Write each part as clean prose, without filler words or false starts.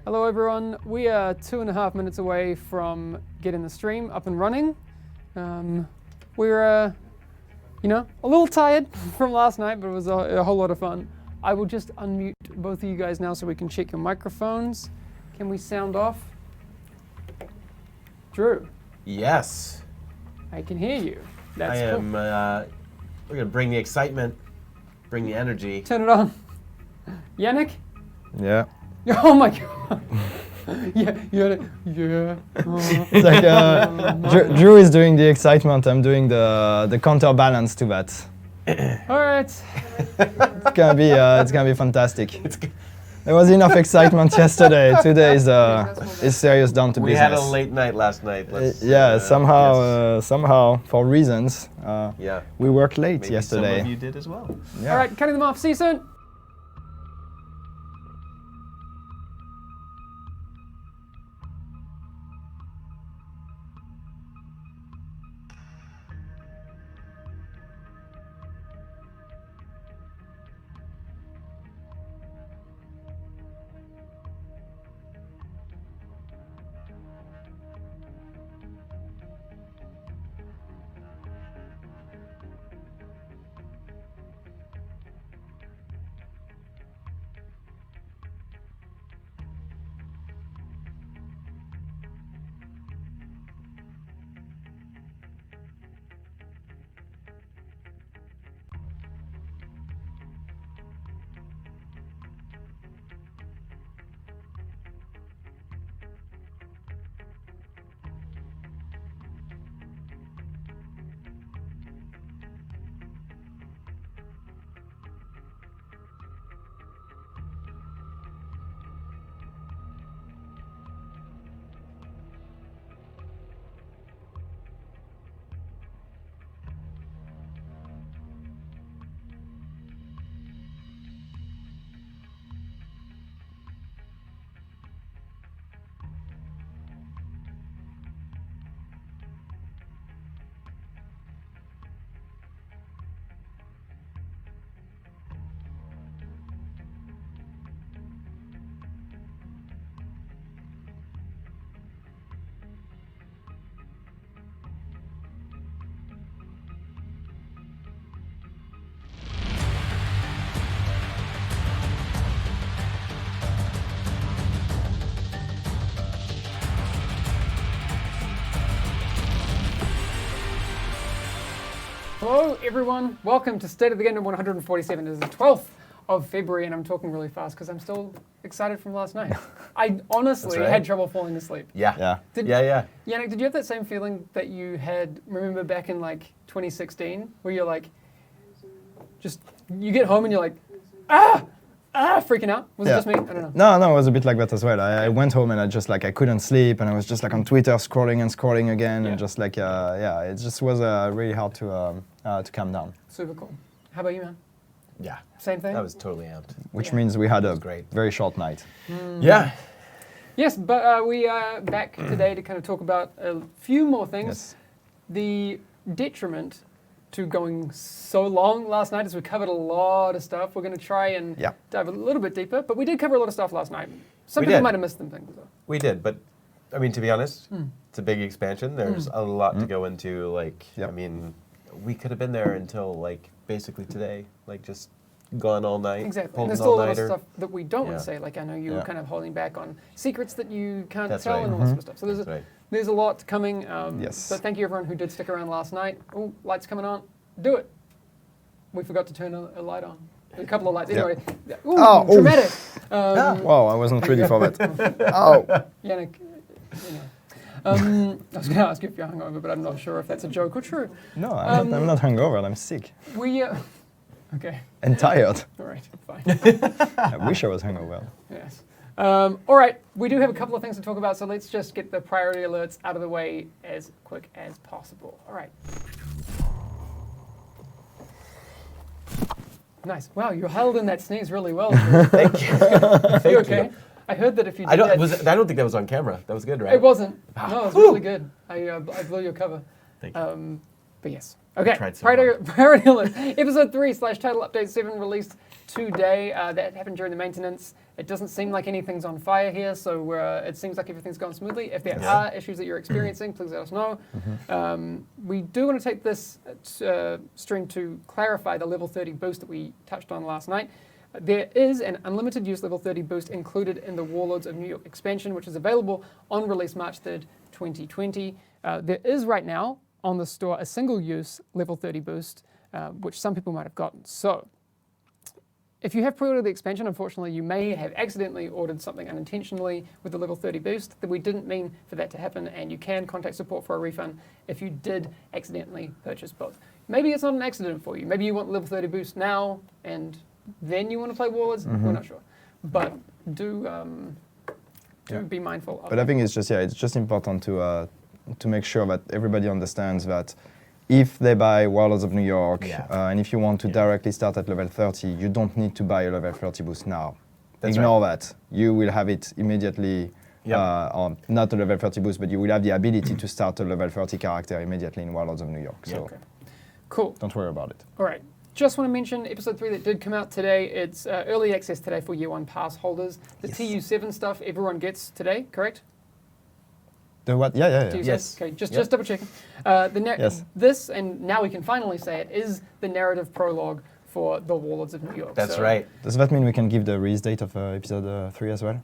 Hello everyone, we are 2.5 minutes away from getting the stream up and running. We're, a little tired from last night, but it was a whole lot of fun. I will just unmute both of you guys now so we can check your microphones. Can we sound off? Drew. Yes. I can hear you. That's cool. We're gonna bring the excitement, bring the energy. Turn it on. Yannick? Yeah. Oh my god. Yeah. It's like Drew is doing the excitement. I'm doing the counterbalance to that. All right. It's gonna be fantastic. There was enough excitement yesterday. Today is serious down to business. We had a late night last night. Somehow for reasons. We worked late Maybe yesterday. Some of you did as well. Yeah. All right, cutting them off. See you soon. Hello everyone, welcome to State of the Game number 147. It is the 12th of February and I'm talking really fast because I'm still excited from last night. I honestly had trouble falling asleep. Yeah. Yannick, did you have that same feeling that you had, remember back in like 2016, where you're like, you get home and you're like, freaking out? Was it just me? I don't know. No, it was a bit like that as well. I went home and I couldn't sleep and I was just like on Twitter scrolling again and just like, it just was really hard to calm down. Super cool. How about you, man? Yeah. Same thing? I was totally amped. Which means we had a very short night. Yeah. Yes, but we are back today to kind of talk about a few more things. Yes. The detriment to going so long last night is we covered a lot of stuff. We're going to try and dive a little bit deeper, but we did cover a lot of stuff last night. Some people might have missed some things. We did, but I mean, to be honest, it's a big expansion. There's a lot to go into. Like, I mean, we could have been there until like basically today, like just gone all night. Exactly. And there's still a lot of stuff that we don't want to say. Like I know you were kind of holding back on secrets that you can't tell and all that sort of stuff. So there's a lot coming. Yes. But thank you everyone who did stick around last night. Oh, lights coming on. Do it. We forgot to turn a light on. A couple of lights. Anyway. Ooh, dramatic. Wow, I wasn't ready for that. Yannick, I was going to ask you if you're hungover, but I'm not sure if that's a joke or true. No, I'm not hungover. I'm sick. Okay. And tired. All right, fine. I wish I was hungover. Yes. All right, we do have a couple of things to talk about, so let's just get the priority alerts out of the way as quick as possible. All right. Nice. Wow, you held in that sneeze really well. Thank you. You okay? I heard that if you did I don't think that was on camera. That was good, right? It wasn't. No, it was really good. I blew your cover. Thank you. But yes. Okay, tried so priority list. Episode 3/title update 7 released today. That happened during the maintenance. It doesn't seem like anything's on fire here, so it seems like everything's going smoothly. If there are issues that you're experiencing, please let us know. We do want to take this stream to clarify the level 30 boost that we touched on last night. There is an unlimited use level 30 boost included in the Warlords of New York expansion, which is available on release March 3rd, 2020. There is right now on the store a single use level 30 boost, which some people might have gotten. So if you have pre-ordered the expansion, unfortunately, you may have accidentally ordered something unintentionally with the level 30 boost that we didn't mean for that to happen, and you can contact support for a refund if you did accidentally purchase both. Maybe it's not an accident for you. Maybe you want level 30 boost now, and then you want to play Warlords. We're not sure. But do be mindful of But I think it's just important to make sure that everybody understands that if they buy Warlords of New York, and if you want to directly start at level 30, you don't need to buy a level 30 boost now. Ignore that. You will have it immediately, or not a level 30 boost, but you will have the ability to start a level 30 character immediately in Warlords of New York. So cool. Don't worry about it. All right. Just want to mention episode 3 that did come out today. It's early access today for Year 1 pass holders. The TU7 stuff everyone gets today, correct? The what? Yeah. TU7? Yes. Okay, just double checking. This, and now we can finally say it, is the narrative prologue for the Warlords of New York. That's right. Does that mean we can give the release date of episode 3 as well?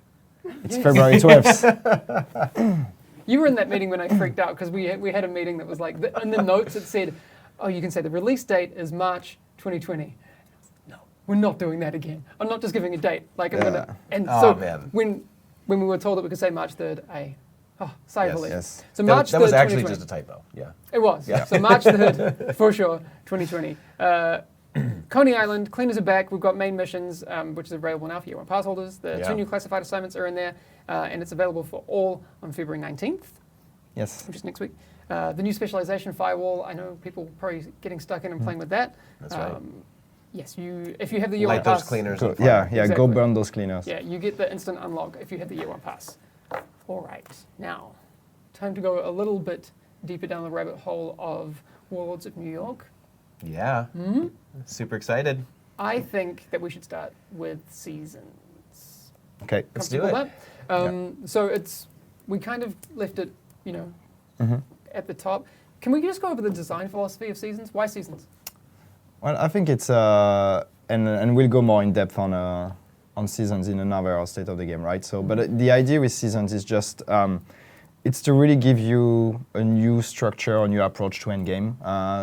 It's February 12th. You were in that meeting when I freaked out because we had a meeting that was like, in the notes it said, oh, you can say the release date is March 2020. No, we're not doing that again. I'm not just giving a date. Like I'm gonna. And when we were told that we could say March 3rd, sigh of relief. Yes. So March 3rd, that was actually 2020. just a typo. Yeah. It was. Yeah. So March 3rd, for sure, 2020. Coney Island, cleaners are back. We've got main missions, which is available now for Year 1 pass holders. The 2 new classified assignments are in there, and it's available for all on February 19th. Yes. Which is next week. The new specialization firewall, I know people probably getting stuck in and playing with that. That's right. Yes, if you have the Year 1 Light pass. those cleaners. Go, on fire. exactly. Go burn those cleaners. Yeah, you get the instant unlock if you have the Year 1 pass. All right, now, time to go a little bit deeper down the rabbit hole of Warlords of New York. Yeah. Super excited. I think that we should start with seasons. Okay. Let's do it. Comfortable with that? So we kind of left it, at the top. Can we just go over the design philosophy of seasons? Why seasons? Well, I think it's and we'll go more in depth on seasons in another state of the game, right? So, but the idea with seasons is just it's to really give you a new structure, a new approach to endgame.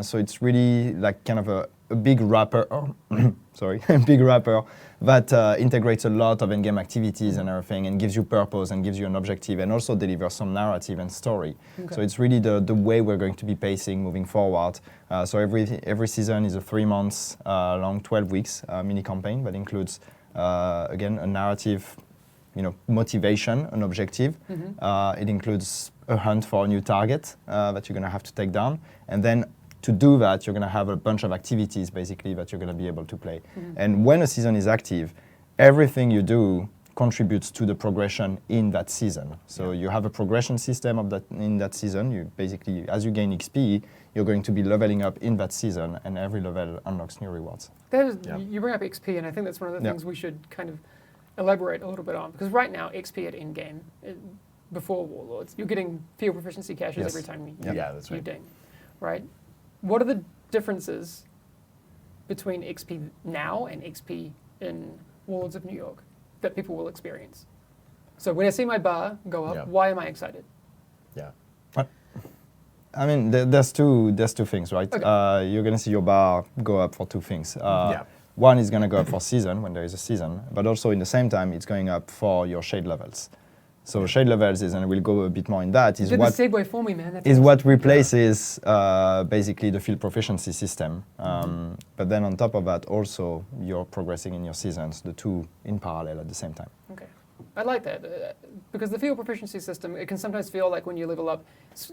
So it's really like kind of a big wrapper. Big wrapper that integrates a lot of endgame activities and everything, and gives you purpose and gives you an objective, and also delivers some narrative and story. Okay. So it's really the way we're going to be pacing moving forward. So every season is a 3 months long, 12 weeks mini campaign that includes again a narrative, motivation, an objective. It includes a hunt for a new target that you're going to have to take down, and then to do that, you're going to have a bunch of activities, basically, that you're going to be able to play. And when a season is active, everything you do contributes to the progression in that season. So you have a progression system in that season. You basically, as you gain XP, you're going to be leveling up in that season, and every level unlocks new rewards. You bring up XP, and I think that's one of the things we should kind of elaborate a little bit on, because right now, XP at endgame, before Warlords, you're getting field proficiency caches every time you ding, right? What are the differences between XP now and XP in Warlords of New York that people will experience? So when I see my bar go up, why am I excited? Yeah. I mean, there's two things, right? Okay. You're going to see your bar go up for 2 things. One is going to go up for season, when there is a season, but also in the same time, it's going up for your shade levels. So shade levels is, and we'll go a bit more in that, is what the segue for me, man. Is what replaces basically the field proficiency system. But then on top of that, also you're progressing in your seasons, the two in parallel at the same time. Okay, I like that because the field proficiency system, it can sometimes feel like when you level up,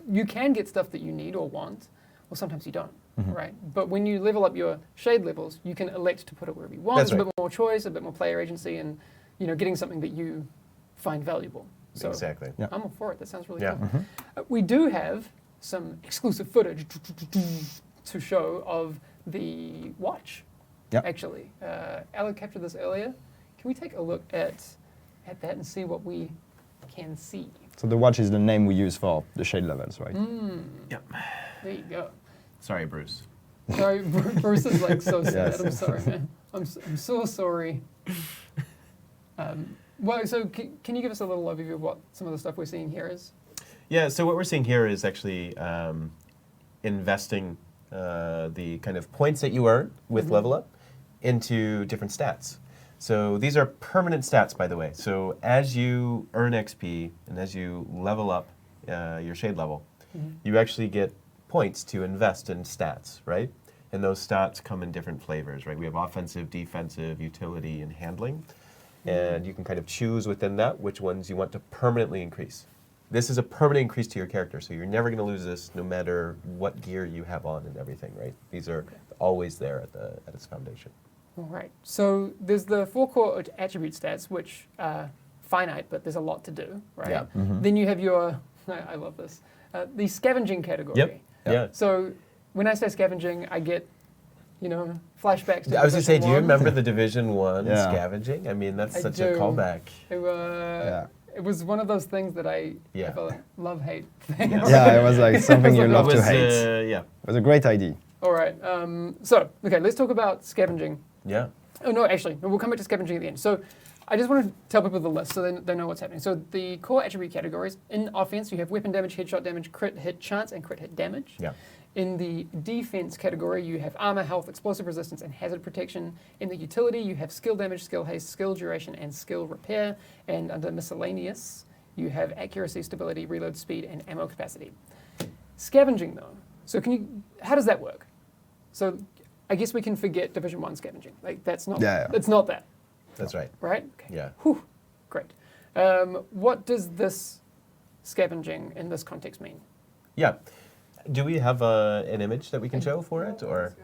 you can get stuff that you need or want, or sometimes you don't, right? But when you level up your shade levels, you can elect to put it wherever you want. There's a bit more choice, a bit more player agency, and getting something that you find valuable. So exactly. I'm all for it. That sounds really cool. We do have some exclusive footage to show of the watch. Yep. Actually, Ella captured this earlier. Can we take a look at that and see what we can see? So the watch is the name we use for the shade levels, right? Yep. There you go. Sorry, Bruce. Sorry, Bruce is like so sad. Yes. I'm sorry, man. I'm so sorry. Well, so can you give us a little overview of what some of the stuff we're seeing here is? Yeah, so what we're seeing here is actually investing the kind of points that you earn with level up into different stats. So these are permanent stats, by the way. So as you earn XP and as you level up your shade level, you actually get points to invest in stats, right? And those stats come in different flavors, right? We have offensive, defensive, utility, and handling. And you can kind of choose within that which ones you want to permanently increase. This is a permanent increase to your character, so you're never going to lose this no matter what gear you have on and everything, right? These are always there at its foundation. All right. So there's the 4 core attribute stats, which are finite, but there's a lot to do, right? Yeah. Then you have your, I love this, the scavenging category. Yep. Yeah. So when I say scavenging, I get, flashbacks to I was going to say, Division do you 1. remember the Division 1 Yeah. scavenging? I mean, that's I such do. a callback. It was one of those things that I Yeah. have a love-hate thing. Yeah, it was like something you It love It to was, hate. yeah. It was a great idea. All right. Okay, let's talk about scavenging. Yeah. Oh, no, actually, we'll come back to scavenging at the end. So I just want to tell people the list so they know what's happening. So the core attribute categories, in offense, you have weapon damage, headshot damage, crit hit chance, and crit hit damage. Yeah. In the defense category, you have armor, health, explosive resistance, and hazard protection. In the utility, you have skill damage, skill haste, skill duration, and skill repair. And under miscellaneous, you have accuracy, stability, reload speed, and ammo capacity. Scavenging, though. So how does that work? So I guess we can forget Division 1 scavenging. Like, that's not, it's not that, That's right. right? Okay. Yeah. Whew, great. What does this scavenging in this context mean? Yeah. Do we have an image that we can show for it, or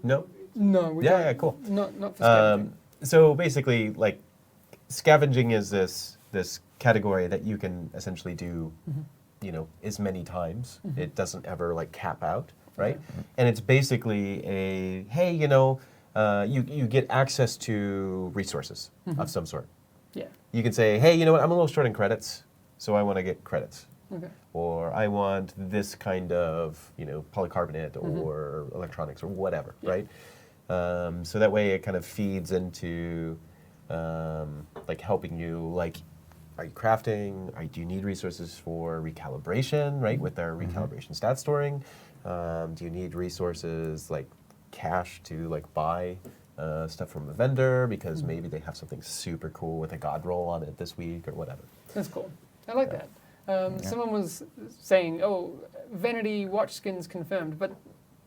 no? No, we Yeah, don't. yeah, cool. Not for scavenging. So basically, like, scavenging is this category that you can essentially do, as many times. It doesn't ever like cap out, right? And it's basically you get access to resources of some sort. Yeah. You can say, hey, you know what? I'm a little short in credits, so I want to get credits. Okay. Or I want this kind of, polycarbonate or electronics or whatever, right? So that way it kind of feeds into like helping you, like, are you crafting? Do you need resources for recalibration, right? With our recalibration stat storing. Do you need resources like cash to like buy stuff from a vendor because maybe they have something super cool with a god roll on it this week or whatever. That's cool. I like that. Someone was saying, vanity watch skins confirmed, but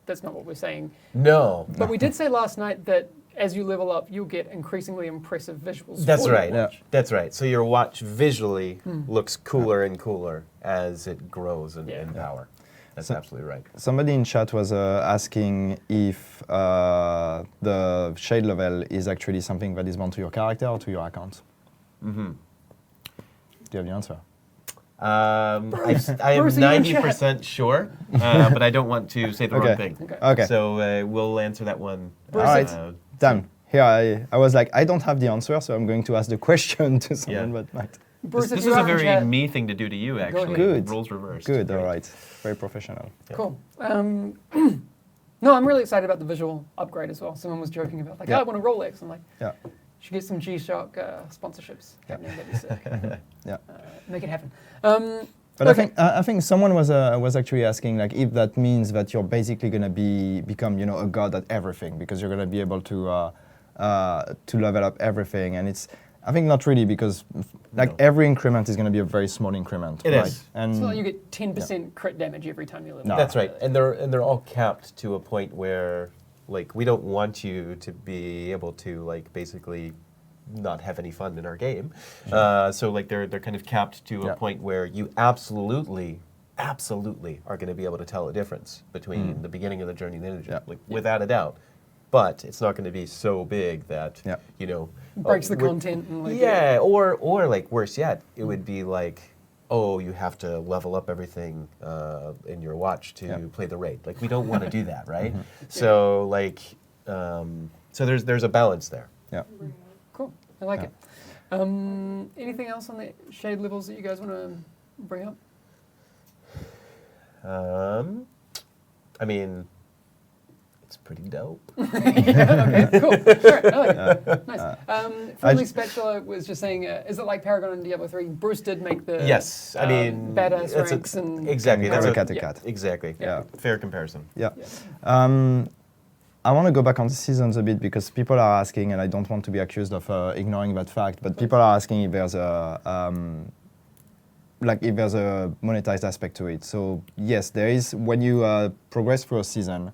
that's not what we're saying. No. But we did say last night that as you level up, you'll get increasingly impressive visuals. That's for your right. watch. That's right. So your watch visually looks cooler and cooler as it grows in power. That's absolutely right. Somebody in chat was asking if the shade level is actually something that is bound to your character or to your account. Do you have the answer? I am Bruce, are you in chat? 90% sure, but I don't want to say the wrong thing. Okay. So we'll answer that one. All right. Done. Here I was like, I don't have the answer, so I'm going to ask the question to someone that might. Bruce, This if is you're a out in very chat- me thing to do to you, actually. Good. Roles reversed. Good, Great. all right. Very professional. Cool. No, I'm really excited about the visual upgrade as well. Someone was joking about, like, Yeah. I want a Rolex. I'm like, Yeah. should get some G-Shock sponsorships. Yeah. That'd be sick. Yeah. Make it happen. But Okay. I think someone was actually asking like if that means that you're basically going to become a god at everything because you're going to be able to level up everything, and I think not really because every increment is going to be a very small increment. It right? is. And It's not like you get 10% crit damage every time you level No. up. That's right, and they're all capped to a point where, like, we don't want you to be able to, like, basically not have any fun in our game. So like they're kind of capped to a point where you absolutely are going to be able to tell a difference between the beginning of the journey and the end of the journey, like without a doubt. But it's not going to be so big that breaks the we're- content and like or like worse yet, it would be like, oh, you have to level up everything in your watch to play the raid. Like we don't want to do that, right? So like, so there's a balance there. Yeah. Cool. I like it. Anything else on the shade levels that you guys want to bring up? I mean, it's pretty dope. Yeah, okay, cool. Sure, I like it. Nice. Friendly Spatula was just saying, is it like Paragon and Diablo 3? Bruce did make the Yes, I mean badass that's ranks and exactly that's Cat to cat. exactly Yeah. fair comparison. Yeah. I want to go back on the seasons a bit because people are asking, and I don't want to be accused of ignoring that fact, but people are asking if there's a if there's a monetized aspect to it. So yes, there is. When you progress through a season,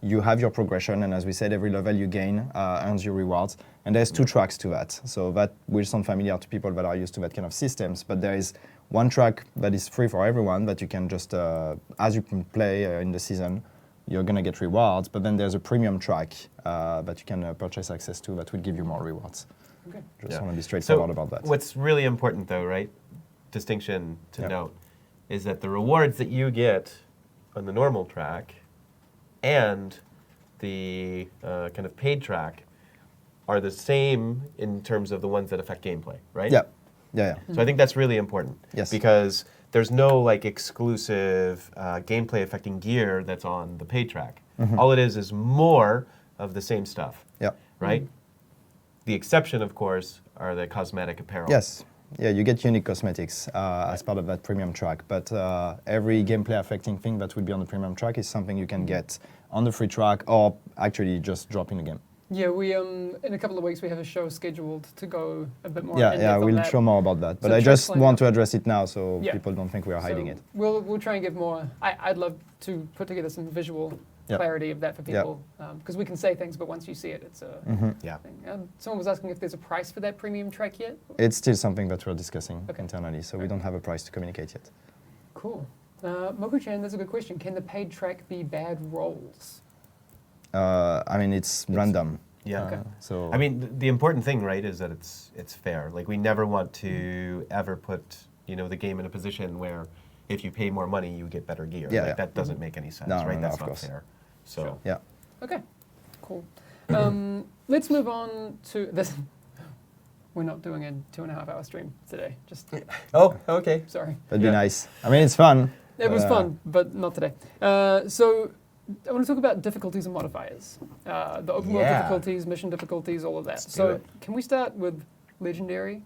you have your progression, and as we said, every level you gain earns you rewards. And there's 2 tracks to that. So that will sound familiar to people that are used to that kind of systems. But there is one track that is free for everyone that you can just, as you can play in the season, you're going to get rewards. But then there's a premium track that you can purchase access to that will give you more rewards. Okay. Just want to be straightforward about that. What's really important though, right? Distinction to Yeah. note is that the rewards that you get on the normal track and the kind of paid track are the same in terms of the ones that affect gameplay, right? Yeah. Yeah. So I think that's really important. Yes. Because there's no like exclusive gameplay affecting gear that's on the paid track. All it is more of the same stuff, Yeah. right? The exception, of course, are the cosmetic apparel. Yes. Yeah, you get unique cosmetics as part of that premium track, but every gameplay affecting thing that would be on the premium track is something you can get on the free track or actually just drop in the game. Yeah, we in a couple of weeks we have a show scheduled to go a bit more. Yeah, in yeah, depth on we'll that. show more about that, but So I just tracks want lined to address it now so Yeah. people don't think we are hiding it. We'll try and give more. I'd love to put together some visual Yeah. clarity of that for Yeah. people because we can say things, but once you see it, it's a Yeah. thing. Someone was asking if there's a price for that premium track yet. It's still something that we're discussing Okay. internally, so we don't have a price to communicate yet. Cool. Moku-chan, that's a good question. Can the paid track be bad rolls? I mean, it's random. Yeah. Okay. So I mean, the important thing, right, is that it's fair. Like we never want to ever put the game in a position where if you pay more money, you get better gear. Yeah, like, yeah. that doesn't make any sense, No, right? no, That's of not course. fair. So Sure. yeah. Okay, cool. Let's move on to this. We're not doing a 2.5-hour stream today. Just Oh, okay. sorry. That'd be nice. I mean, it's fun. It was but, fun, but not today. So I want to talk about difficulties and modifiers. The open world Yeah. difficulties, mission difficulties, all of that. Let's do So it. can we start with Legendary?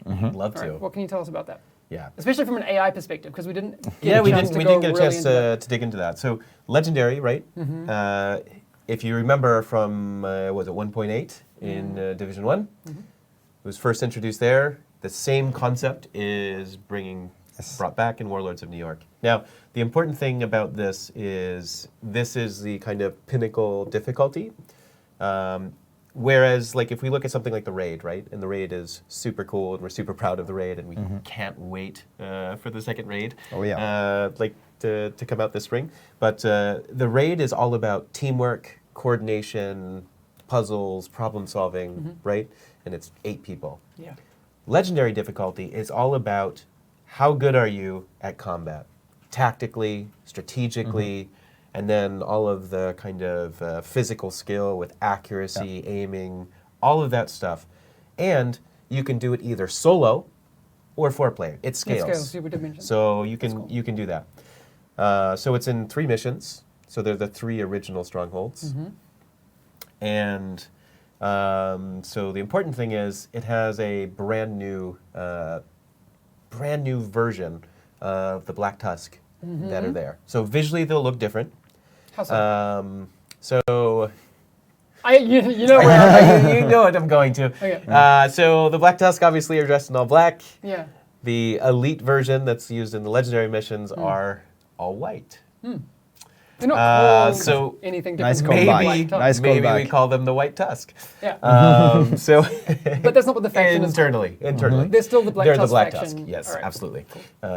Love All to. right, what can you tell us about that? Yeah. Especially from an AI perspective, because we didn't get Yeah, a we chance didn't to go get a really chance into that. to dig into that. So Legendary, right? If you remember from was it 1.8 in Division 1? It was first introduced there. The same concept is brought back in Warlords of New York. Now, the important thing about this is the kind of pinnacle difficulty. Whereas, like, if we look at something like the Raid, right? And the Raid is super cool, and we're super proud of the Raid, and we can't wait for the second Raid. Oh, yeah. To come out this spring. But the Raid is all about teamwork, coordination, puzzles, problem solving, right? And it's 8 people. Yeah. Legendary difficulty is all about how good are you at combat, tactically, strategically, and then all of the kind of physical skill with accuracy, aiming, all of that stuff. And you can do it either solo or 4-player. It scales. It scales, we did mention. So you can cool. you can do that. So it's in 3 missions. So they're the 3 original strongholds. And so the important thing is it has a brand new version of the Black Tusk that are there. So visually they'll look different. How so? So You know where you know what I'm going to. Okay. So the Black Tusk obviously are dressed in all black. Yeah. The elite version that's used in the legendary missions are all white. They're not called so anything Nice different. callback. from Maybe, Black Tusk. Nice maybe we callback. call them the White Tusk. Yeah. So But that's not what the faction is. internally. They're still the Black They're Tusk the Black faction. Tusk. Yes, All right. absolutely.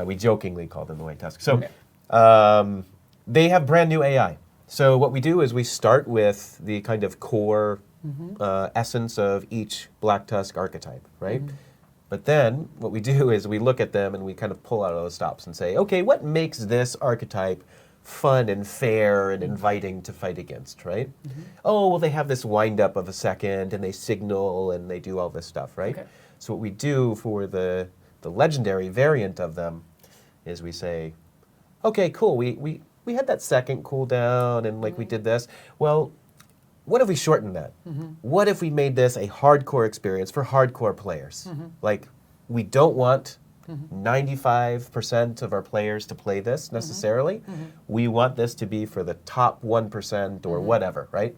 We jokingly call them the White Tusk. So Okay. they have brand new AI. So what we do is we start with the kind of core essence of each Black Tusk archetype, right? But then what we do is we look at them and we kind of pull out all the stops and say, okay, what makes this archetype fun and fair and inviting to fight against, right? Oh, well, they have this wind up of a second and they signal and they do all this stuff, right? Okay. So what we do for the legendary variant of them is we say, okay, cool, we had that second cooldown and like we did this. Well, what if we shortened that? What if we made this a hardcore experience for hardcore players? Like, we don't want 95% of our players to play this necessarily. We want this to be for the top 1% or whatever, right?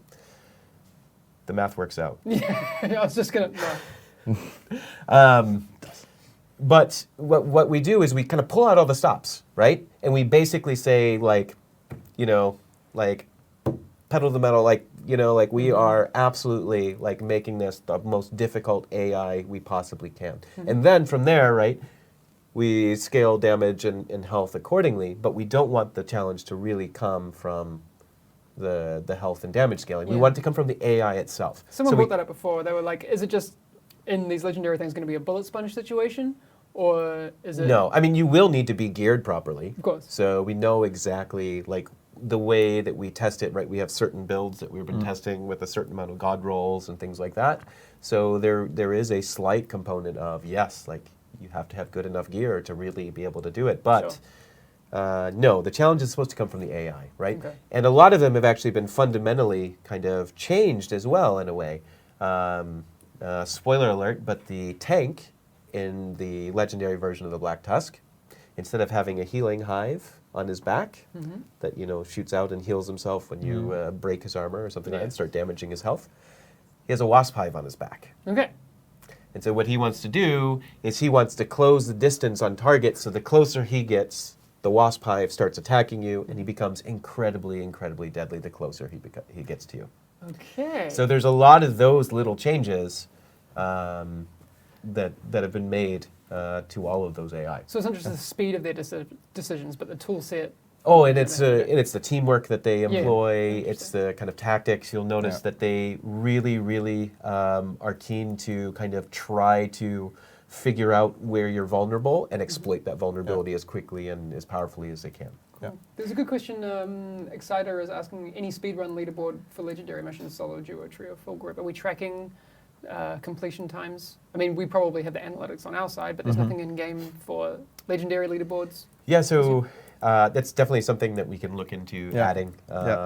The math works out. Yeah, I was just going to... But what we do is we kind of pull out all the stops, right? And we basically say, like, you know, like, pedal to the metal, like, you know, like we are absolutely like making this the most difficult AI we possibly can. And then from there, right, we scale damage and health accordingly, but we don't want the challenge to really come from the health and damage scaling. We want it to come from the AI itself. Someone brought that up before. They were like, is it just in these legendary things going to be a bullet sponge situation? Or is it... No, I mean, you will need to be geared properly. Of course. So we know exactly, like, the way that we test it, right? We have certain builds that we've been testing with a certain amount of god rolls and things like that. So there is a slight component of, yes, like, you have to have good enough gear to really be able to do it. But no, the challenge is supposed to come from the AI, right? Okay. And a lot of them have actually been fundamentally kind of changed as well, in a way. Spoiler alert, but the tank in the legendary version of the Black Tusk, instead of having a healing hive on his back that, you know, shoots out and heals himself when you break his armor or something like that and start damaging his health, he has a wasp hive on his back. Okay. And so what he wants to do is he wants to close the distance on target, so the closer he gets, the wasp hive starts attacking you, and he becomes incredibly, incredibly deadly the closer he gets to you. Okay. So there's a lot of those little changes that have been made to all of those AI. So it's not just the speed of their decisions, but the tool set. Oh, and it's the teamwork that they employ. Yeah. It's the kind of tactics. You'll notice that they really, really are keen to kind of try to figure out where you're vulnerable and exploit that vulnerability as quickly and as powerfully as they can. Cool. There's a good question. Exciter is asking, any speedrun leaderboard for legendary missions, solo, duo, trio, full group? Are we tracking completion times? I mean, we probably have the analytics on our side, but there's nothing in game for legendary leaderboards. Yeah, so that's definitely something that we can look into adding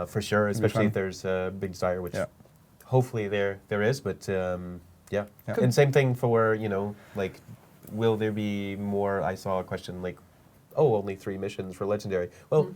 for sure, especially if there's a big desire, which hopefully there is, but yeah. And same thing for, you know, like, will there be more? I saw a question like, oh, only 3 missions for legendary. Well,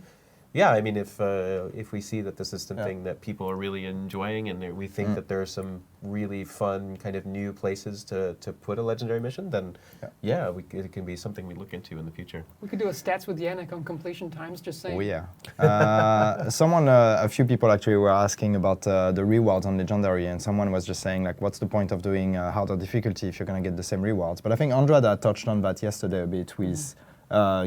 yeah, I mean, if we see that this is something that people are really enjoying and we think that there are some really fun kind of new places to put a legendary mission, then it can be something we look into in the future. We could do a stats with Yannick on completion times, just saying. Oh yeah. A few people actually were asking about the rewards on legendary, and someone was just saying, like, what's the point of doing harder difficulty if you're going to get the same rewards? But I think Andrada touched on that yesterday a bit with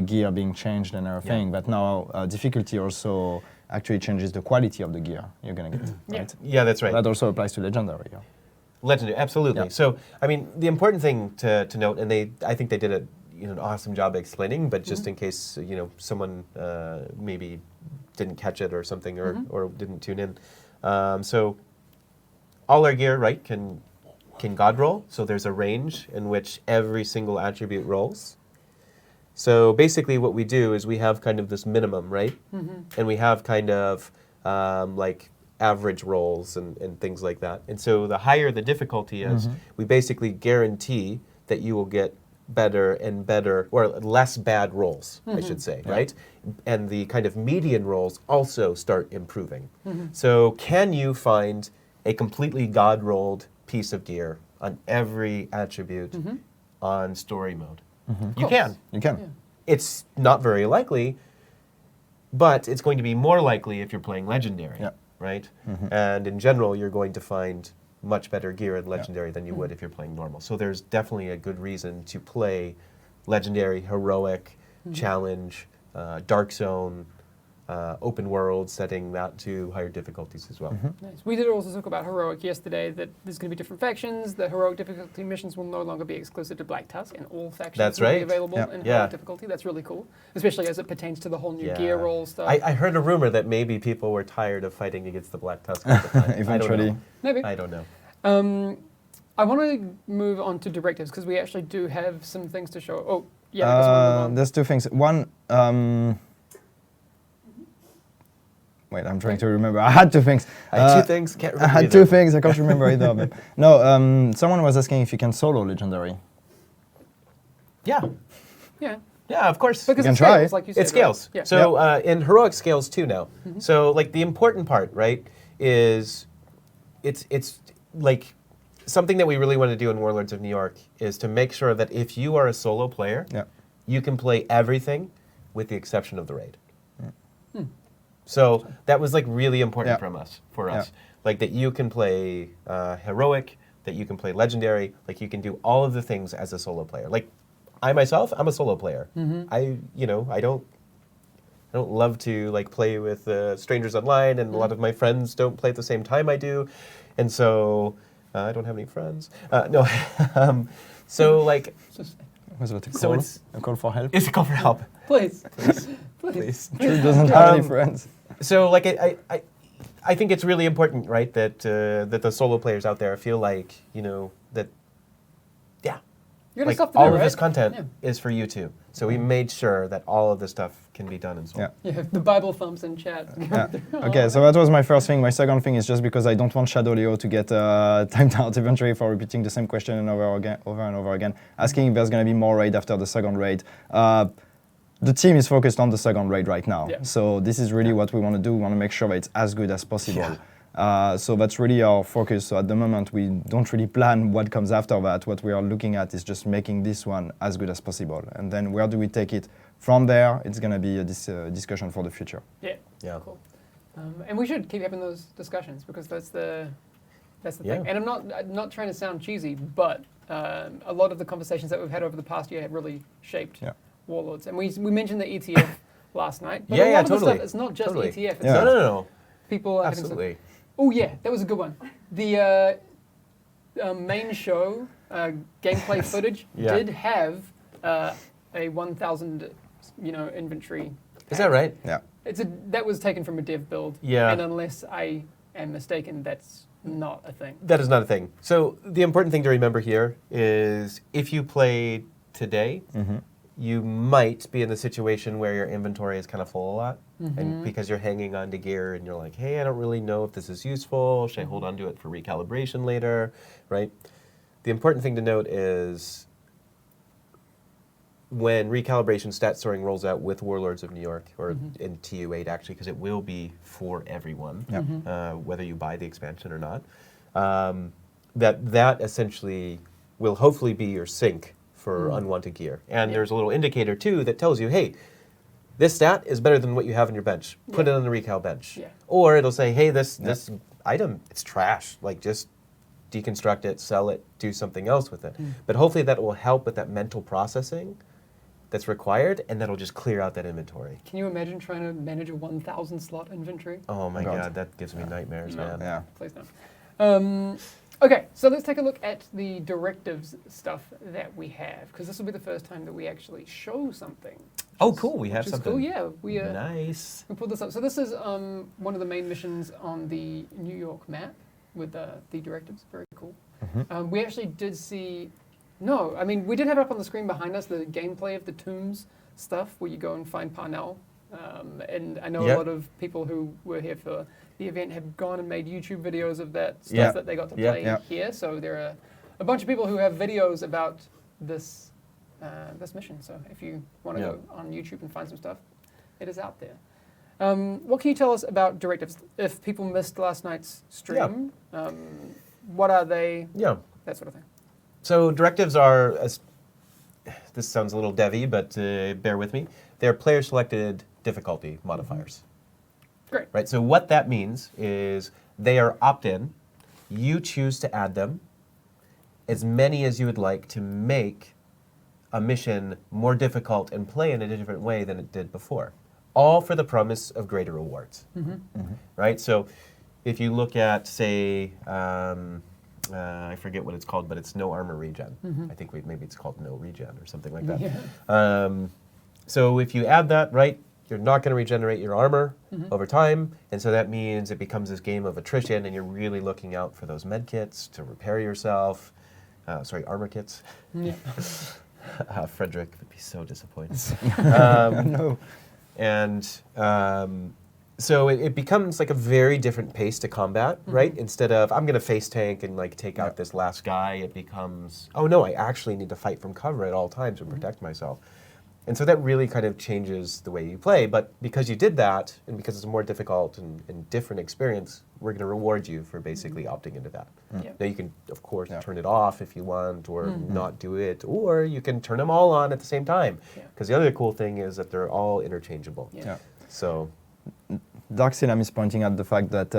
gear being changed and everything, but now difficulty also actually changes the quality of the gear you're going to get, right? Yeah, that's right. That also applies to legendary. Legendary, absolutely. So, I mean, the important thing to note, and I think they did an awesome job explaining, but just in case, you know, someone maybe didn't catch it or something, or didn't tune in. So, all our gear, right, can God roll. So there's a range in which every single attribute rolls. So basically what we do is we have kind of this minimum, right? And we have kind of like average rolls and things like that. And so the higher the difficulty is, we basically guarantee that you will get better and better, or less bad rolls, I should say, right? And the kind of median rolls also start improving. So can you find a completely God-rolled piece of gear on every attribute on story mode? You can. You can. Yeah. It's not very likely, but it's going to be more likely if you're playing Legendary, right? And in general, you're going to find much better gear in Legendary than you would if you're playing normal. So there's definitely a good reason to play Legendary, Heroic, Challenge, Dark Zone, open world, setting that to higher difficulties as well. Nice. We did also talk about heroic yesterday. That there's going to be different factions. The heroic difficulty missions will no longer be exclusive to Black Tusk, and all factions That's will be right. available Yeah. in Yeah. heroic difficulty. That's really cool, especially as it pertains to the whole new gear roll stuff. I heard a rumor that maybe people were tired of fighting against the Black Tusk all the time. Eventually. Maybe. I don't know. I want to move on to directives because we actually do have some things to show. Oh, yeah. I guess we'll move on. There's two things. One, wait, I'm trying to remember. I had two things. I had two things. Can't I remember had either. two things. I can't remember either of them. No, someone was asking if you can solo legendary. Yeah. Yeah. Yeah, of course. Because You it can try. scales, like you said. It scales. Right? Yeah. So in heroic scales too now. So like the important part, right, is it's like something that we really want to do in Warlords of New York is to make sure that if you are a solo player, Yeah. you can play everything with the exception of the raid. So that was like really important Yeah. for us. Like that you can play heroic, that you can play legendary, like you can do all of the things as a solo player. Like I myself, I'm a solo player. I don't love to like play with strangers online, and a lot of my friends don't play at the same time I do, and so I don't have any friends. No, so like Was that a call? So it's- a call for help? it's a call for help. Please. Please. Drew doesn't have any friends. So like I think it's really important, right, that that the solo players out there feel like that You're like stuff to do, all of right? this content Yeah. is for you too. So we made sure that all of this stuff can be done in solo. Yeah. Yeah, the Bible thumps in chat. Yeah. Okay, so that was my first thing. My second thing is just because I don't want Shadow Leo to get timed out eventually for repeating the same question over and over again, asking if there's going to be more raid after the second raid. The team is focused on the second raid right now. Yeah. So this is really what we want to do. We want to make sure that it's as good as possible. Yeah. So that's really our focus. So at the moment, we don't really plan what comes after that. What we are looking at is just making this one as good as possible. And then where do we take it from there? It's going to be a discussion for the future. Yeah. Yeah. Cool. And we should keep having those discussions because that's the thing. Yeah. And I'm not trying to sound cheesy, but a lot of the conversations that we've had over the past year have really shaped Warlords. And we mentioned the ETF last night. But a lot of the totally. stuff, it's not just Totally. ETF. It's Yeah. No. people having some. Absolutely. Oh yeah, that was a good one. The main show gameplay footage Yeah. did have a 1,000 inventory. Is that right? Yeah. That was taken from a dev build. Yeah. And unless I am mistaken, that's not a thing. That is not a thing. So the important thing to remember here is if you play today, you might be in the situation where your inventory is kind of full a lot. And because you're hanging on to gear and you're like, hey, I don't really know if this is useful. Should I hold on to it for recalibration later, right? The important thing to note is when recalibration stat storing rolls out with Warlords of New York, or in TU8 actually, because it will be for everyone, whether you buy the expansion or not, that essentially will hopefully be your sink for unwanted gear. And there's a little indicator too that tells you, hey, this stat is better than what you have on your bench. Put it on the recal bench. Yeah. Or it'll say, hey, this item, it's trash. Like just deconstruct it, sell it, do something else with it. But hopefully that will help with that mental processing that's required, and that'll just clear out that inventory. Can you imagine trying to manage a 1,000 slot inventory? Oh my God. God, that gives me nightmares, No. man. Yeah. Please don't. Okay, so let's take a look at the directives stuff that we have, because this will be the first time that we actually show something. Oh, cool, we have Which is something. cool, yeah. We Nice. pulled this up. So this is one of the main missions on the New York map with the directives. Very cool. We actually did see... No, I mean, we did have it up on the screen behind us, the gameplay of the Tombs stuff, where you go and find Parnell. And I know a lot of people who were here for the event have gone and made YouTube videos of that stuff that they got to play here. So there are a bunch of people who have videos about this this mission. So if you want to go on YouTube and find some stuff, it is out there. What can you tell us about directives? If people missed last night's stream, what are they? Yeah. That sort of thing. So directives are, this sounds a little devy, but bear with me. They're player-selected difficulty modifiers. Great. Right. So what that means is they are opt-in. You choose to add them, as many as you would like, to make a mission more difficult and play in a different way than it did before. all for the promise of greater rewards. Right? So if you look at, say, I forget what it's called, but it's no armor regen. I think maybe it's called no regen or something like that. Yeah. So if you add that, right, you're not going to regenerate your armor over time, and so that means it becomes this game of attrition, and you're really looking out for those med kits to repair yourself. Sorry, armor kits. Yeah. Frederick would be so disappointed. No. And so it becomes like a very different pace to combat, right? Instead of, I'm going to face tank and like take out this last guy, it becomes, oh no, I actually need to fight from cover at all times and protect myself. And so that really kind of changes the way you play. But because you did that, and because it's a more difficult and different experience, we're going to reward you for basically opting into that. Yeah. Now you can, of course, turn it off if you want, or not do it, or you can turn them all on at the same time. Because the other cool thing is that they're all interchangeable. Yeah. So Dark Silam is pointing out the fact that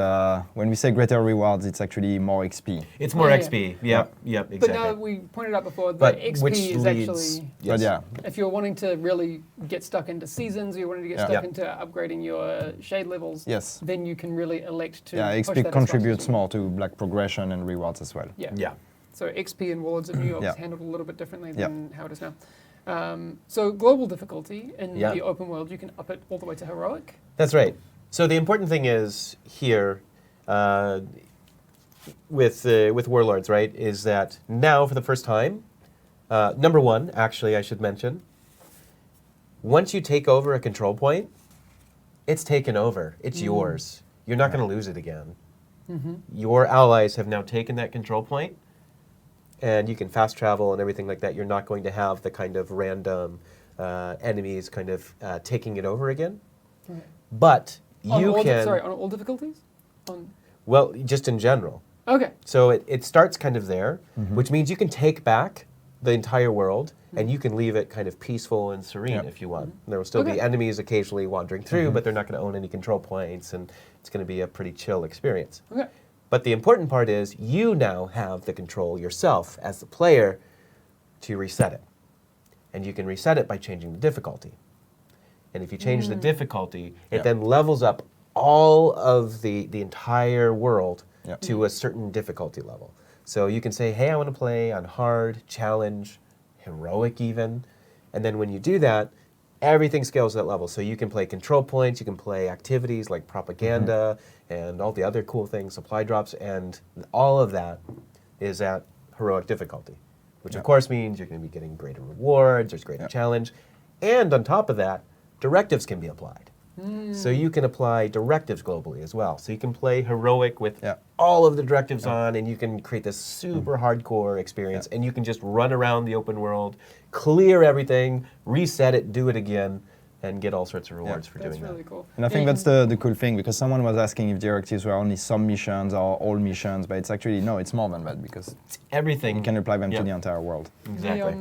when we say greater rewards, it's actually more XP. it's more Yeah, XP. Yep, exactly. But now we pointed out before, the But XP which is leads- actually, But yeah, if you're wanting to really get stuck into seasons, or you're wanting to get Yeah. stuck Yeah. into upgrading your shade levels, yes. then you can really elect to Yeah, push that XP as fast as contributes you more to like progression and rewards as well. Yeah. Yeah. So XP in Warlords of New York Yeah. is handled a little bit differently Yeah. than how it is now. So global difficulty in Yeah. the open world, you can up it all the way to heroic. That's right. So the important thing is here with Warlords, right, is that now for the first time, number one, actually, I should mention, once you take over a control point, it's taken over. It's yours. You're not going to lose it again. Your allies have now taken that control point, and you can fast travel and everything like that. You're not going to have the kind of random enemies kind of taking it over again. Right. But On you all can, sorry, on all difficulties? On, well, just in general. okay. So it starts kind of there, which means you can take back the entire world and you can leave it kind of peaceful and serene Yep. if you want. There will still be Okay. enemies occasionally wandering through, but they're not going to own any control points, and it's going to be a pretty chill experience. Okay. But the important part is you now have the control yourself as the player to reset it. And you can reset it by changing the difficulty. And if you change the difficulty, it Yeah. then levels up all of the entire world Yeah. to a certain difficulty level. So you can say, hey, I want to play on hard, challenge, heroic even. And then when you do that, everything scales to that level. So you can play control points, you can play activities like propaganda and all the other cool things, supply drops, and all of that is at heroic difficulty, which of course means you're going to be getting greater rewards, there's greater challenge. And on top of that, directives can be applied. So you can apply directives globally as well. So you can play heroic with all of the directives on, and you can create this super hardcore experience, and you can just run around the open world, clear everything, reset it, do it again, and get all sorts of rewards for That's doing really that. cool. And I think that's the cool thing, because someone was asking if directives were only some missions or all missions, but it's actually, no, it's more than that, because It's everything. you can apply them Yeah. to the entire world. Exactly.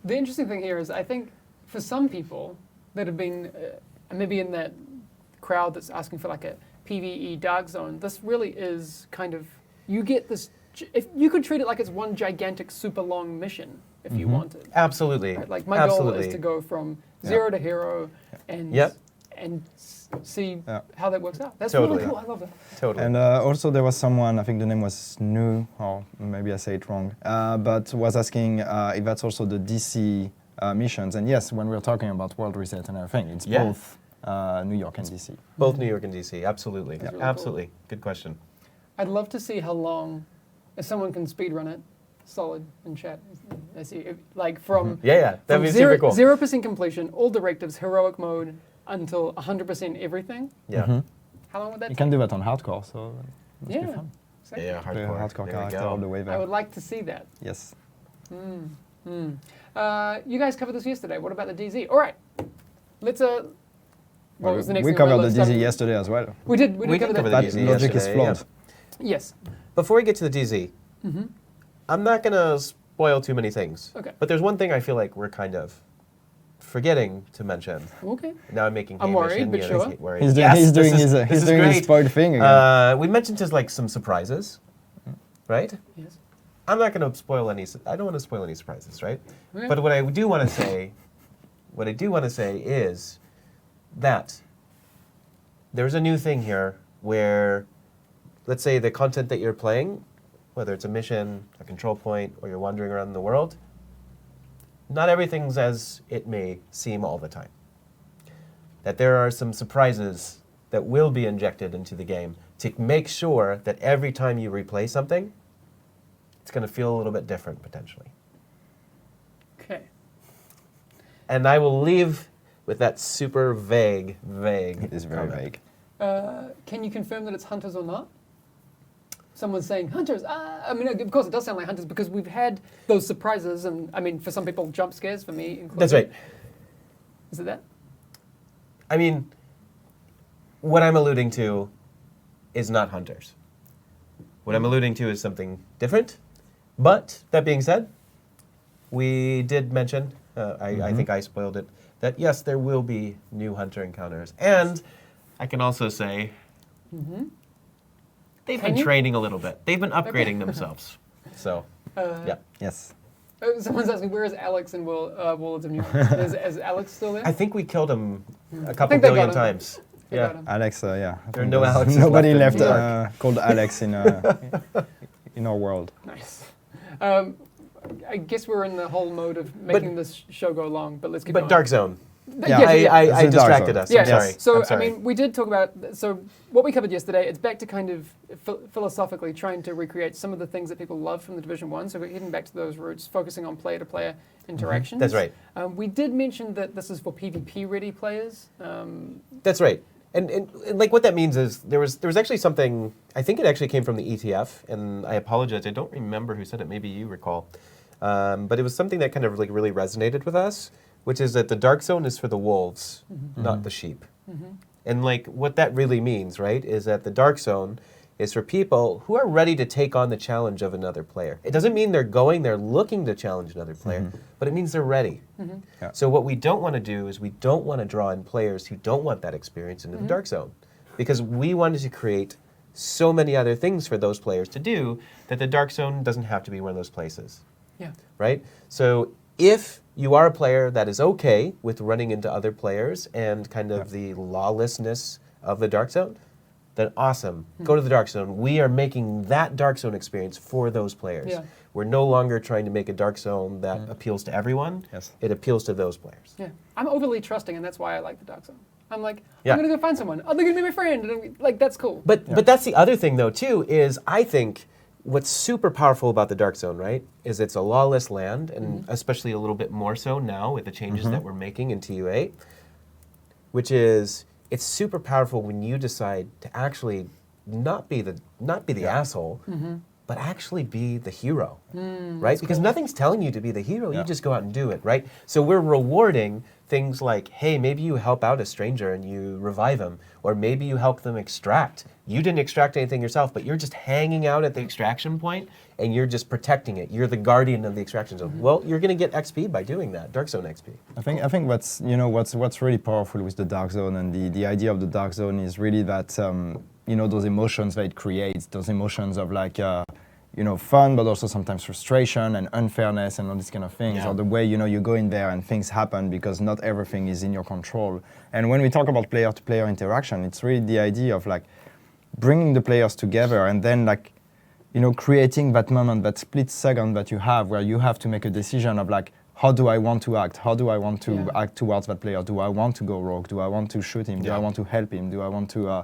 The interesting thing here is, I think for some people that have been maybe in that crowd that's asking for like a PvE dark zone, this really is kind of, you get this, if you could treat it like it's one gigantic super long mission if you wanted. Absolutely. Right? Like my Absolutely. goal is to go from 0 to hero and Yep. see Yeah. how that works out. That's Totally. really cool. I love that. Totally. And also there was someone, I think the name was Nu, or maybe I say it wrong, but was asking if that's also the DC missions. And yes, when we're talking about World Reset and everything, it's Yeah. both New York and DC. Both New York and DC, absolutely. That's really Absolutely. Good question. I'd love to see how long, if someone can speedrun it, solid in chat. I see, like from Yeah, that'd from be super cool. 0% completion, all directives, heroic mode, until 100% everything. Yeah. How long would that You take? can do that on hardcore, so it must be Yeah. fun. Exactly. Yeah, Play a hardcore. hardcore There we character go. all the way I there. would like to see that. Yes. You guys covered this yesterday. What about the DZ? All right. Let's what was the next we thing? covered the Let's DZ start- yesterday as well. We did We did cover cover that. the That DZ logic is yesterday, flawed. Yes. Before we get to the DZ, I'm not going to spoil too many things. Okay. But there's one thing I feel like we're kind of forgetting to mention. Okay. Now I'm making I'm Hamish worried, and but Ian sure. worried. He's doing, Yes, he's this doing is- his, this he's is doing his great. spoiled thing again. We mentioned just like some surprises, right? Yes. I'm not going to spoil any. I don't want to spoil any surprises, right? Okay. But what I do want to say, is that there's a new thing here where, let's say the content that you're playing, whether it's a mission, a control point, or you're wandering around the world, not everything's as it may seem all the time. That there are some surprises that will be injected into the game to make sure that every time you replay something, it's going to feel a little bit different potentially. Okay. And I will leave with that super vague It is very comment. vague. Can you confirm that it's hunters or not? Someone's saying hunters. I mean, of course, it does sound like hunters because we've had those surprises, and I mean, for some people, jump scares. For me, included. That's right. Is it that? I mean, what I'm alluding to is not hunters. What I'm alluding to is something different. But that being said, we did mention, I think I spoiled it, that yes, there will be new hunter encounters. And I can also say they've been training a little bit. They've been upgrading themselves. So, yeah. Yes. Someone's asking, where is Alex in Warlords of New York? Is Alex still there? I think we killed him a couple think they got billion him. times. They Yeah. got him. Alex, yeah. I There are think no there's Alexes nobody left in left called Alex in our world. Nice. I guess we're in the whole mode of making this show go long, but let's keep going. But Dark Zone. Yeah. I It's a Dark distracted Zone. us. Yeah, I'm sorry. So, I'm sorry. I mean, we did talk about, so what we covered yesterday, it's back to kind of philosophically trying to recreate some of the things that people love from the Division 1. So we're heading back to those roots, focusing on player-to-player interactions. That's right. We did mention that this is for PvP-ready players. That's right. And like what that means is there was actually something, I think it actually came from the ETF, and I apologize, I don't remember who said it, maybe you recall. But it was something that kind of like really resonated with us, which is that the Dark Zone is for the wolves, not the sheep. And like what that really means, right, is that the Dark Zone is for people who are ready to take on the challenge of another player. It doesn't mean they're going there looking to challenge another player, but it means they're ready. Yeah. So what we don't want to do is we don't want to draw in players who don't want that experience into the Dark Zone, because we wanted to create so many other things for those players to do that the Dark Zone doesn't have to be one of those places. Yeah. Right? So if you are a player that is okay with running into other players and kind of the lawlessness of the Dark Zone, then awesome. Go to the Dark Zone. We are making that Dark Zone experience for those players. Yeah. We're no longer trying to make a Dark Zone that appeals to everyone. Yes. It appeals to those players. Yeah. I'm overly trusting, and that's why I like the Dark Zone. I'm like, Yeah. I'm going to go find someone. Oh, they're going to be my friend. And like, that's cool. But that's the other thing, though, too, is I think what's super powerful about the Dark Zone, right, is it's a lawless land, and especially a little bit more so now with the changes that we're making in TU8, which is it's super powerful when you decide to actually not be the asshole, but actually be the hero, right? Because nothing's telling you to be the hero. You just go out and do it, right? So we're rewarding things like, hey, maybe you help out a stranger and you revive him, or maybe you help them extract. You didn't extract anything yourself, but you're just hanging out at the extraction point and you're just protecting it. You're the guardian of the extraction zone. Well, you're going to get XP by doing that, Dark Zone XP. I think what's really powerful with the Dark Zone, and the idea of the Dark Zone is really that those emotions that it creates, those emotions of like fun, but also sometimes frustration and unfairness and all these kind of things, Yeah. or the way you go in there and things happen because not everything is in your control. And when we talk about player-to-player interaction, it's really the idea of like bringing the players together and then like creating that moment, that split second that you have where you have to make a decision of like, how do I want to act? How do I want to act towards that player? Do I want to go rogue? Do I want to shoot him? Do I want to help him? Do I want to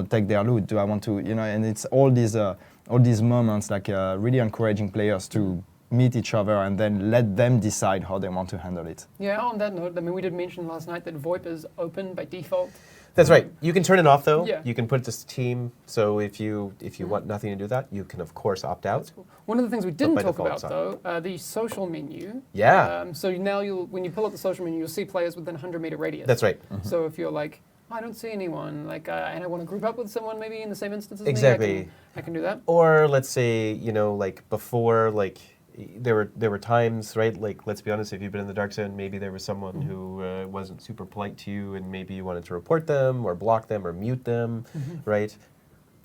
take their loot? Do I want to and it's all these moments like really encouraging players to meet each other and then let them decide how they want to handle it. Yeah, on that note, I mean, we did mention last night that VoIP is open by default. That's right. You can turn it off, though. Yeah. You can put it to Team. So if you want nothing to do that, you can, of course, opt out. One of the things we didn't by talk default, about, sorry. though, the social menu. Yeah. So now when you pull up the social menu, you'll see players within a 100-meter radius. That's right. So if you're like, I don't see anyone, like, and I want to group up with someone maybe in the same instance as Exactly. me, I can do that. Or let's say, like before, like there were times, right? Like, let's be honest, if you've been in the Dark Zone, maybe there was someone who wasn't super polite to you, and maybe you wanted to report them or block them or mute them, right?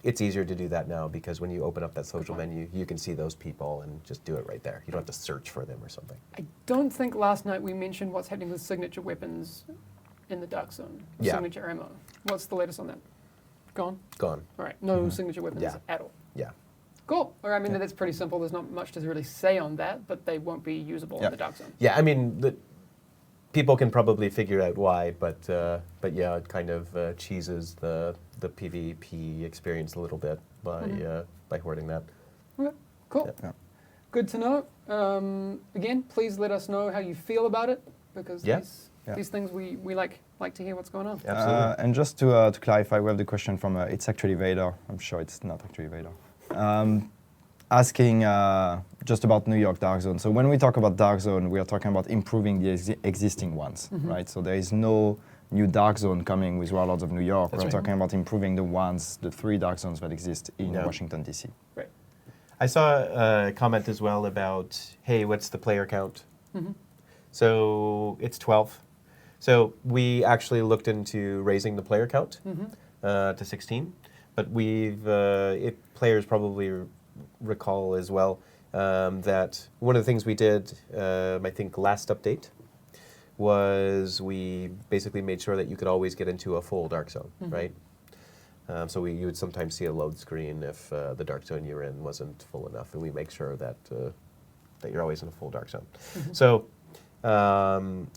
It's easier to do that now because when you open up that social menu, you can see those people and just do it right there. You don't have to search for them or something. I don't think last night we mentioned what's happening with signature weapons in the Dark Zone. Yeah. Signature ammo. What's the latest on that? Gone? Gone. All right. No signature weapons Yeah. at all. Yeah. Cool. All right, I mean, that's pretty simple. There's not much to really say on that, but they won't be usable Yeah. in the Dark Zone. Yeah, I mean, people can probably figure out why, but yeah, it kind of cheeses the PvP experience a little bit by hoarding that. Okay, cool. Yeah. Good to know. Again, please let us know how you feel about it, because Yeah. these things we like to hear what's going on. Absolutely. And just to clarify, we have the question from it's actually Vader. I'm sure it's not actually Vader. Asking just about New York Dark Zone. So when we talk about Dark Zone, we are talking about improving the existing ones, right? So there is no new Dark Zone coming with Warlords of New York. That's We're right. talking about improving the 3 Dark Zones that exist in Yeah. Washington, D.C. Right. I saw a comment as well about, hey, what's the player count? So it's 12. So we actually looked into raising the player count to 16, but players probably recall as well that one of the things we did, I think last update, was we basically made sure that you could always get into a full dark zone, right? So you would sometimes see a load screen if the dark zone you're in wasn't full enough, and we make sure that that you're always in a full dark zone. So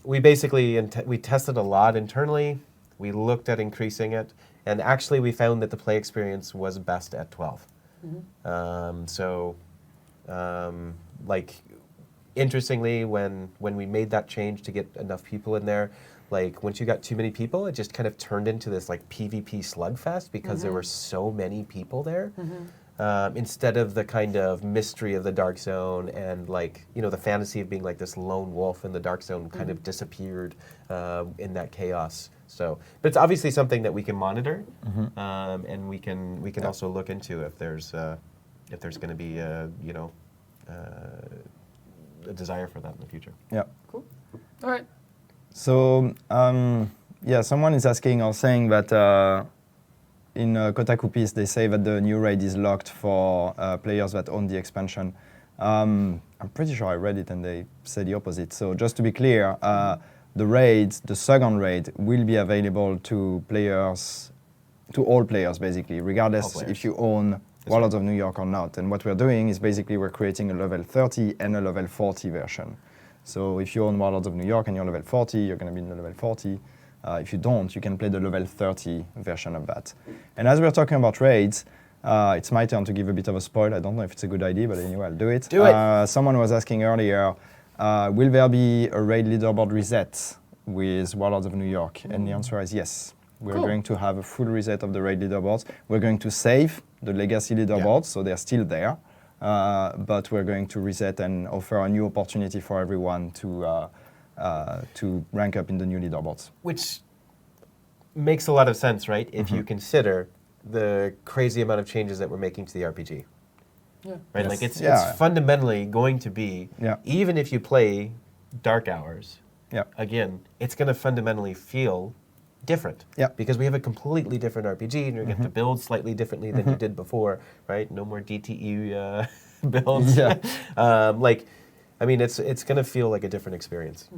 we basically we tested a lot internally. We looked at increasing it, and actually we found that the play experience was best at 12. Like, interestingly, when we made that change to get enough people in there, like once you got too many people, it just kind of turned into this like PvP slugfest because there were so many people there. Instead of the kind of mystery of the Dark Zone and like, you know, the fantasy of being like this lone wolf in the Dark Zone kind of disappeared in that chaos. So, but it's obviously something that we can monitor, and we can also look into if there's going to be a desire for that in the future. Yeah. Cool. All right. So, yeah, someone is asking or saying that in Kotaku piece, they say that the new raid is locked for players that own the expansion. I'm pretty sure I read it and they say the opposite. So just to be clear, the second raid, will be available to all players basically, regardless if you own Warlords of New York or not. And what we're doing is basically we're creating a level 30 and a level 40 version. So if you own Warlords of New York and you're level 40, you're going to be in the level 40. If you don't, you can play the level 30 version of that. And as we're talking about raids, it's my turn to give a bit of a spoil. I don't know if it's a good idea, but anyway, I'll do it. Do it. Someone was asking earlier, will there be a raid leaderboard reset with Warlords of New York? And the answer is yes. We're going to have a full reset of the raid leaderboards. We're going to save the legacy leaderboards, so they're still there. But we're going to reset and offer a new opportunity for everyone to rank up in the new leaderboards. Which makes a lot of sense, right? If you consider the crazy amount of changes that we're making to the RPG. Yeah. Right? Yes. Like it's fundamentally going to be, even if you play Dark Hours, again, it's going to fundamentally feel different. Because we have a completely different RPG and you're going to build slightly differently than you did before, right? No more DTE builds. I mean, it's going to feel like a different experience.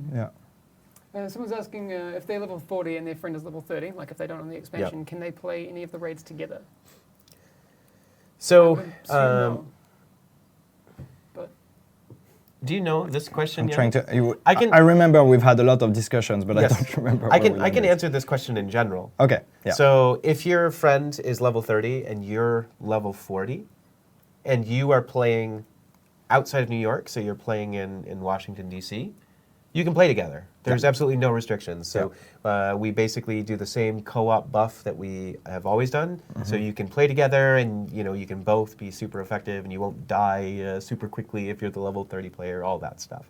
Someone's asking if they're level 40 and their friend is level 30, like if they don't own the expansion, can they play any of the raids together? So, no. But do you know this question? I remember we've had a lot of discussions, but I don't remember. I can answer this question in general. Okay. Yeah. So if your friend is level 30 and you're level 40, and you are playing outside of New York, so you're playing in Washington, D.C., you can play together. There's absolutely no restrictions. So we basically do the same co-op buff that we have always done. So you can play together, and you can both be super effective, and you won't die super quickly if you're the level 30 player. All that stuff.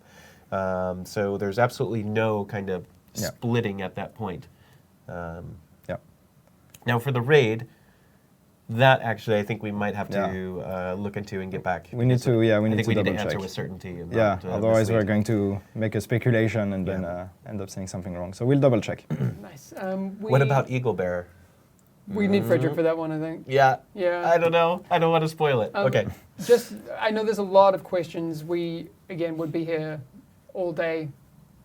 So there's absolutely no kind of splitting at that point. Now for the raid, that actually I think we might have to look into and get back. We need to, we need to answer check with certainty. About, otherwise we're going to make a speculation and then end up saying something wrong. So we'll double check. Nice. What about Eagle Bear? We need Frederick for that one, I think. Yeah. Yeah. I don't know. I don't want to spoil it. Okay. I know there's a lot of questions. We, again, would be here all day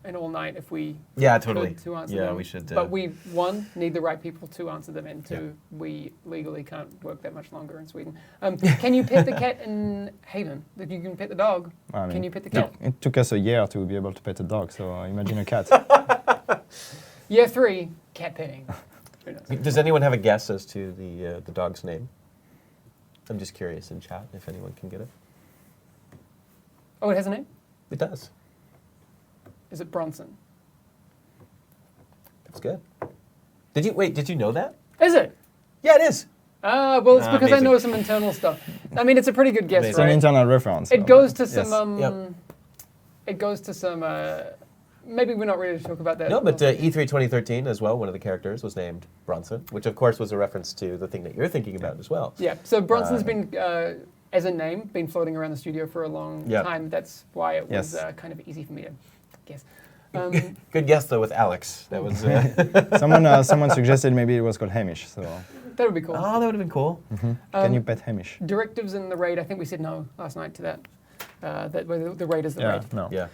an all night if we Yeah, totally. could to answer Yeah, them. we should, But we, one, need the right people to answer them, and two, we legally can't work that much longer in Sweden. Can you pet the cat in Haven? If you can pet the dog, I mean, can you pet the cat? It took us a year to be able to pet a dog, so imagine a cat. Year 3, cat petting. Who knows? Does anyone have a guess as to the dog's name? I'm just curious in chat if anyone can get it. Oh, it has a name? It does. Is it Bronson? That's good. Did you know that? Is it? Yeah, it is. Well, it's because I Amazing. know some internal stuff. I mean, it's a pretty good guess, Amazing. It's an right? internal reference. It so- goes to yes. some. Yep. It goes to some. Maybe we're not ready to talk about that. No, but E3 2013 as well, one of the characters was named Bronson, which of course was a reference to the thing that you're thinking about as well. Yeah. So Bronson's been, as a name, been floating around the studio for a long Yep. time. That's why it was Yes. kind of easy for me to guess. Good guess though with Alex. That was. Someone suggested maybe it was called Hamish. So That would be cool. Oh, that would have been cool. can you pet Hamish? Directives in the raid. I think we said no last night to that. That the raid is the Yeah, raid. no. Yeah.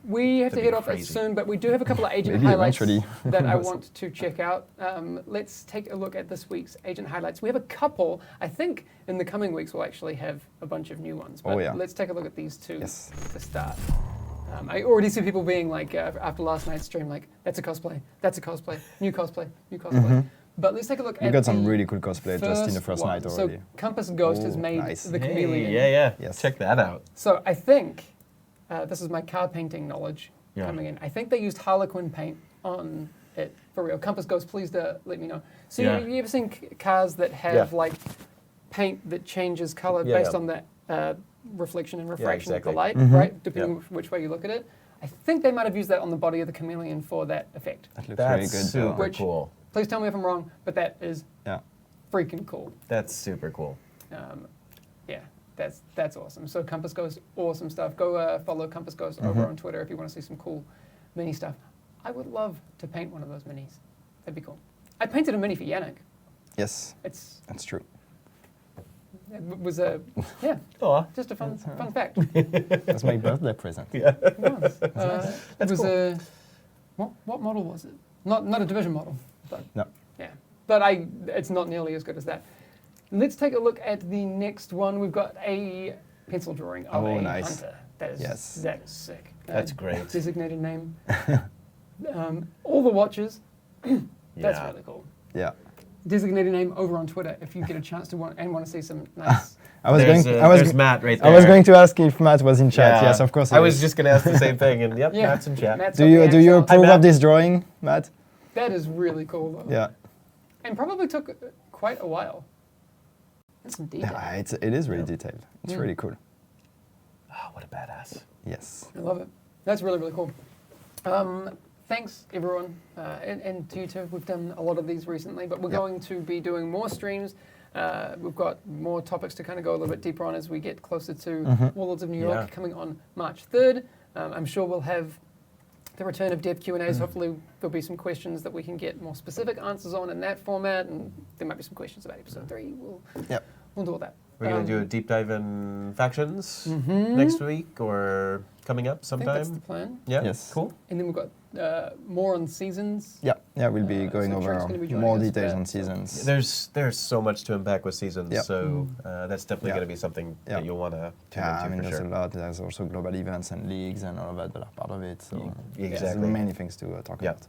We have to That'd head be off crazy. soon, but we do have a couple of agent Maybe highlights eventually. that I Yes. want to check out. Let's take a look at this week's agent highlights. We have a couple. I think in the coming weeks we'll actually have a bunch of new ones. But Oh, yeah. let's take a look at these two Yes. to start. I already see people being like, after last night's stream, like, that's a cosplay, that's a cosplay, new cosplay, new cosplay. But let's take a look We at got some the really cool cosplay just in the first one. night already. So Compass Ghost has Oh, made nice. the Hey, chameleon. yeah. Yes. Check that out. So I think, this is my car painting knowledge Yeah. coming in. I think they used Harlequin paint on it for real. Compass Ghost, please let me know. So Yeah. you ever seen cars that have Yeah. like paint that changes color Yeah, based yeah. on the reflection and refraction exactly. of the light, Mhm. right? Depending Yeah. which way you look at it. I think they might have used that on the body of the chameleon for that effect. That looks That's really good. super though. Which- cool. Please tell me if I'm wrong, but that is Yeah. freaking cool. That's super cool. Yeah, that's awesome. So Compass Ghost, awesome stuff. Go follow Compass Ghost over on Twitter if you want to see some cool mini stuff. I would love to paint one of those minis. That'd be cool. I painted a mini for Yannick. Yes, It's that's true. it was a yeah, Oh, just a fun fact. That's my birthday present. It was. It was cool. a what model was it? Not a division model, but No. yeah. But it's not nearly as good as that. Let's take a look at the next one. We've got a pencil drawing of Oh, a nice. hunter. That is Yes. that is sick. That's great. Designated name. All the watches. That's Yeah. really cool. Yeah. Designated name over on Twitter if you get a chance to want to see some nice. I was there's, going. there's Matt right there. I was going to ask if Matt was in chat. Yeah. Yes, of course. I was just going to ask the same thing, and yep, Yeah. Matt's in chat. Matt's Do on you the Axel. approve Matt. of this drawing, Matt? That is really cool though. Yeah. And probably took quite a while. That's some detail. Yeah, it is really detailed. It's Mm. really cool. Oh, what a badass. Yes. I love it. That's really, really cool. Thanks, everyone. And to you too. We've done a lot of these recently, but we're Yep. going to be doing more streams. We've got more topics to kind of go a little bit deeper on as we get closer to Warlords of New York Yeah. coming on March 3rd. I'm sure we'll have the return of dev Q&As. Hopefully there'll be some questions that we can get more specific answers on in that format, and there might be some questions about episode 3. Yep. We'll do all that. We're going to do a deep dive in factions Mhm. next week or coming up I think that's the sometime. plan. Yeah. Yes. Cool. And then we've got more on seasons. Yeah. Yeah. We'll be going so Trent's over gonna be joining more us for details that, on so- seasons. There's so much to unpack with seasons, Yep. so that's definitely Yeah. going to be something Yeah. that you'll want to tune Yeah, I into mean, for there's sure. a lot. There's also global events and leagues and all of that that are part of it. So there's Exactly. many things to talk Yeah. about.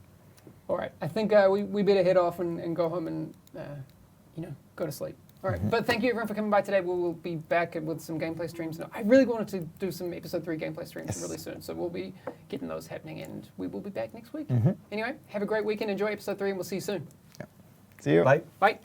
All right. I think we better head off and go home and, go to sleep. All right. But thank you, everyone, for coming by today. We will be back with some gameplay streams. I really wanted to do some Episode 3 gameplay streams Yes. really soon. So we'll be getting those happening, and we will be back next week. Mhm. Anyway, have a great weekend. Enjoy Episode 3, and we'll see you soon. See you. Bye. Bye.